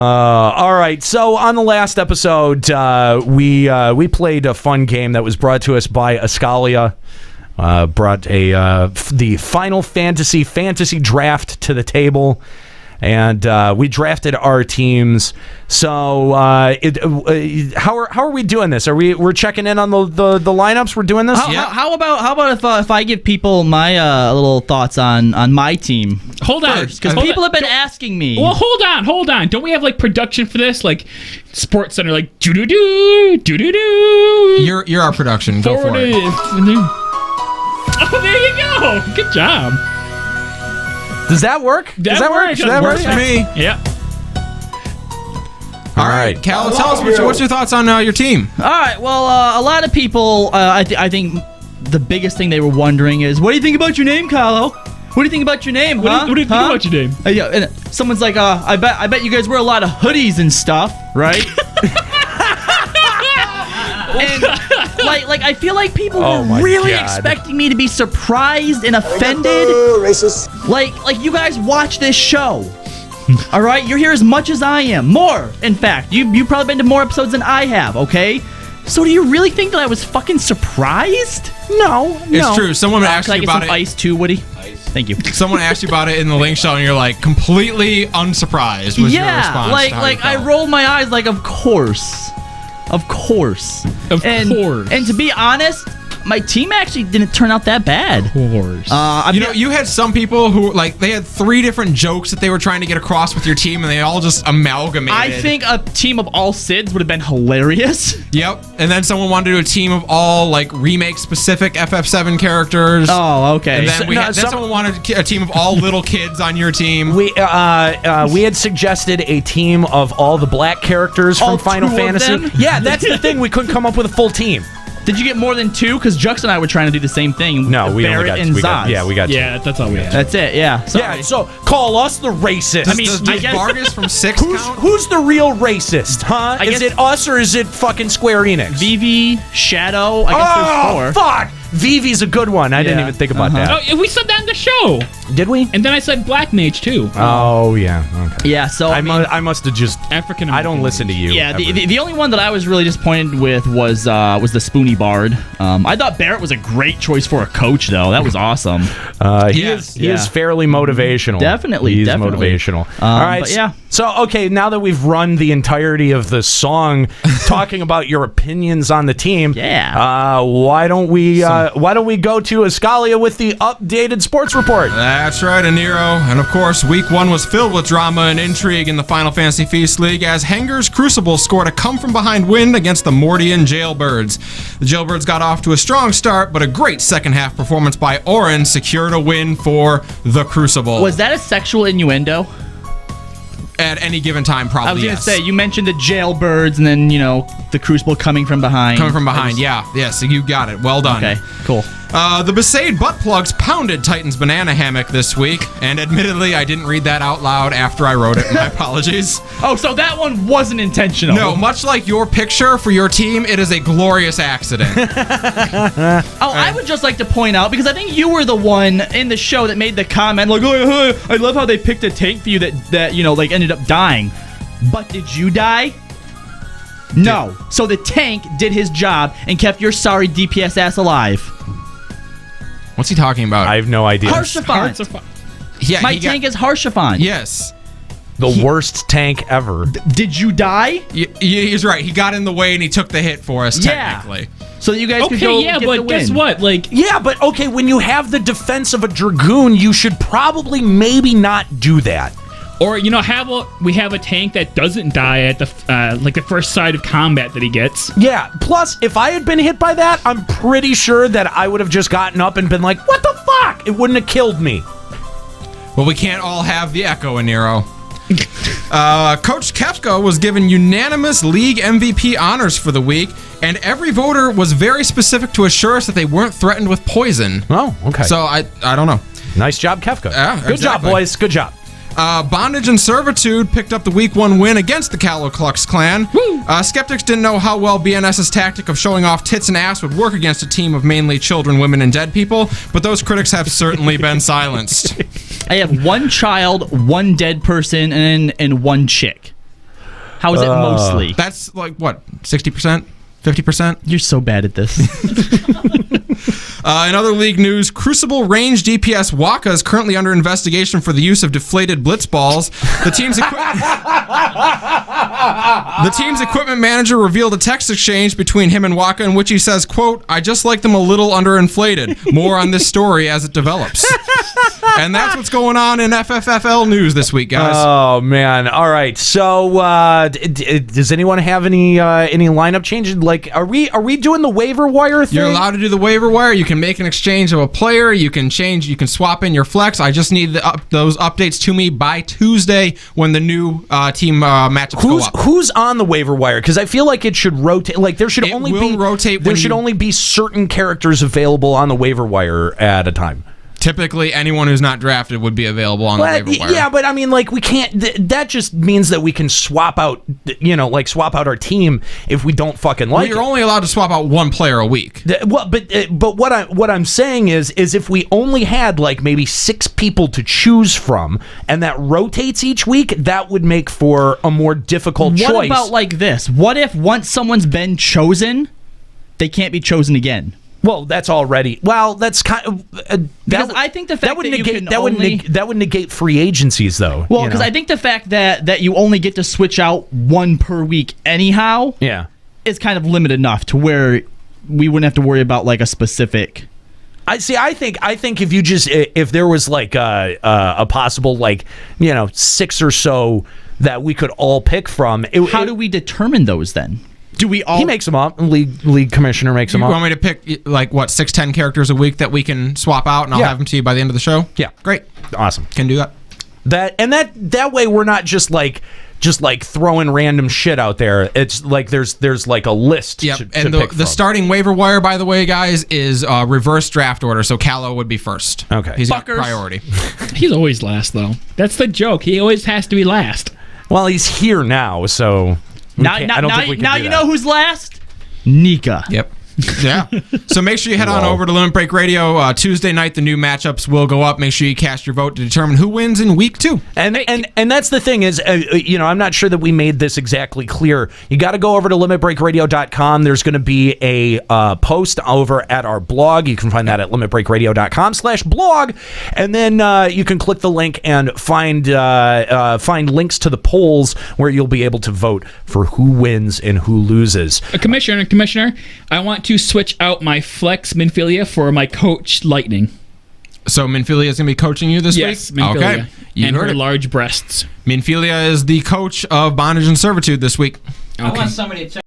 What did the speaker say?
All right. So on the last episode, we played a fun game that was brought to us by Eskalia. Brought the Final Fantasy draft to the table, and we drafted our teams. So how are we doing this? We're checking in on the lineups? We're doing this? How about if I give people my little thoughts on my team? Hold on, because people have been asking me. Well, hold on. Don't we have like production for this? Like Sports Center, like doo doo doo doo doo doo. You're our production. Go for it. Oh, there you go. Good job. Does that work? Does that work? That works for me. Yeah. All right, Kallo, tell us what's your thoughts on your team. All right. Well, a lot of people, I think the biggest thing they were wondering is, what do you think about your name, Kallo? What do you think about your name? What do you think about your name? And someone's like, I bet you guys wear a lot of hoodies and stuff, right? And like I feel like people were really expecting me to be surprised and offended. Racist. Like you guys watch this show. All right, you're here as much as I am. More, in fact. You've probably been to more episodes than I have, okay? So do you really think that I was fucking surprised? No. It's true. Someone asked you about it. Can I get some ice too, Woody? Thank you. Someone asked you about it in the link show, and you're like completely unsurprised. Was your response? Like I rolled my eyes, like of course. Of course. And to be honest, my team actually didn't turn out that bad. Of course. You had some people who, like, they had 3 different jokes that they were trying to get across with your team, and they all just amalgamated. I think a team of all Sids would have been hilarious. Yep. And then someone wanted to do a team of all, like, remake-specific FF7 characters. Oh, okay. And then someone wanted a team of all little kids on your team. We had suggested a team of all the black characters from Final Fantasy. Yeah, that's the thing. We couldn't come up with a full team. Did you get more than 2? Because Jux and I were trying to do the same thing. No, we only got and Zaz. we got 2. Yeah, that's all we had. That's it, yeah. Sorry. Yeah, so call us the racist. Does Vargas from 6 count? Who's the real racist, huh? Is it us or is it fucking Square Enix? Vivi, Shadow, I guess there's 4. Fuck! Vivi's a good one. I didn't even think about that. Oh, we said that in the show. Did we? And then I said Black Mage too. Oh, yeah. Okay. Yeah, so I must have just African. I don't listen to you. Yeah, the only one that I was really disappointed with was the Spoony Bard. I thought Barrett was a great choice for a coach, though. That was awesome. He is fairly motivational. Definitely, He's motivational. All right. But yeah. So, okay, now that we've run the entirety of the song talking about your opinions on the team, why don't we go to Eskalia with the updated sports report? That's right, Aniro. And of course, week 1 was filled with drama and intrigue in the Final Fantasy Feast League as Henger's Crucible scored a come-from-behind win against the Mordian Jailbirds. The Jailbirds got off to a strong start, but a great second-half performance by Orin secured a win for the Crucible. Was that a sexual innuendo? At any given time, probably. I was going to say, you mentioned the Jailbirds and then, the Crucible coming from behind. Coming from behind, Yes, you got it. Well done. Okay, cool. The Besaid butt plugs pounded Titan's banana hammock this week, and admittedly, I didn't read that out loud after I wrote it. My apologies. Oh, so that one wasn't intentional. No, much like your picture for your team, it is a glorious accident. I would just like to point out, because I think you were the one in the show that made the comment, like, oh, I love how they picked a tank for you that ended up dying. But did you die? No. So the tank did his job and kept your sorry DPS ass alive. What's he talking about? I have no idea. Harshaphon. Yeah, my tank is Harshaphon. Yes. The worst tank ever. Did you die? He's right. He got in the way and he took the hit for us, technically. So that you guys could go get the win. Guess what? But okay, when you have the defense of a Dragoon, you should probably maybe not do that. Or, we have a tank that doesn't die at the the first side of combat that he gets. Yeah, plus, if I had been hit by that, I'm pretty sure that I would have just gotten up and been like, what the fuck? It wouldn't have killed me. Well, we can't all have the Echo in Nero. Coach Kefka was given unanimous league MVP honors for the week, and every voter was very specific to assure us that they weren't threatened with poison. Oh, okay. So, I don't know. Nice job, Kefka. Yeah, Good job, boys. Good job. Bondage and Servitude picked up the week 1 win against the Kallo Klux Klan. Skeptics didn't know how well BNS's tactic of showing off tits and ass would work against a team of mainly children, women, and dead people, but those critics have certainly been silenced. I have 1 child, 1 dead person, and 1 chick. How is it mostly? That's like what, 60%? 50%? You're so bad at this. In other league news, Crucible Range DPS Waka is currently under investigation for the use of deflated Blitzballs. The team's equipment manager revealed a text exchange between him and Waka in which he says, quote, "I just like them a little underinflated. More on this story as it develops." And that's what's going on in FFFL news this week, guys. Oh man! All right. So, does anyone have any lineup changes? Like, are we doing the waiver wire thing? You're allowed to do the waiver wire. You can make an exchange of a player. You can swap in your flex. I just need those updates to me by Tuesday when the new team matchups go up. Who's on the waiver wire? Because I feel like it should rotate. Like there should only be certain characters available on the waiver wire at a time. Typically, anyone who's not drafted would be available on the waiver wire. Yeah, but I mean, like, we can't. That just means that we can swap out, swap out our team if we don't fucking like it. You're only allowed to swap out one player a week. But what I'm saying is if we only had like maybe 6 people to choose from, and that rotates each week, that would make for a more difficult choice. What about like this? What if once someone's been chosen, they can't be chosen again? Well, that's already. Well, that's kind of. Because I think the fact that would negate free agencies, though. Well, because I think the fact that you only get to switch out one per week anyhow, is kind of limited enough to where we wouldn't have to worry about like a specific. I think if there was like a possible 6 or so that we could all pick from. How do we determine those then? Do we all? He makes them up. League commissioner makes them up. You want me to pick 6-10 characters a week that we can swap out, and I'll have them to you by the end of the show? Yeah, great, awesome. Can do that. That way we're not just throwing random shit out there. It's like there's like a list. Yep. To and pick the starting waiver wire, by the way, guys, is reverse draft order. So Kallo would be first. Okay, he's got priority. He's always last though. That's the joke. He always has to be last. Well, he's here now, so. Now you know who's last? Nika. Yep. Yeah. So make sure you head on over to Limit Break Radio. Tuesday night, the new matchups will go up. Make sure you cast your vote to determine who wins in week 2. And that's the thing is, I'm not sure that we made this exactly clear. You got to go over to limitbreakradio.com. There's going to be a post over at our blog. You can find that at limitbreakradio.com/blog. And then you can click the link and find links to the polls where you'll be able to vote for who wins and who loses. Commissioner, I want to switch out my flex Minfilia for my coach Lightning. So Minfilia is going to be coaching you this week? Yes, Minfilia. Okay. And her large breasts. Minfilia is the coach of Bondage and Servitude this week. Okay. I want somebody to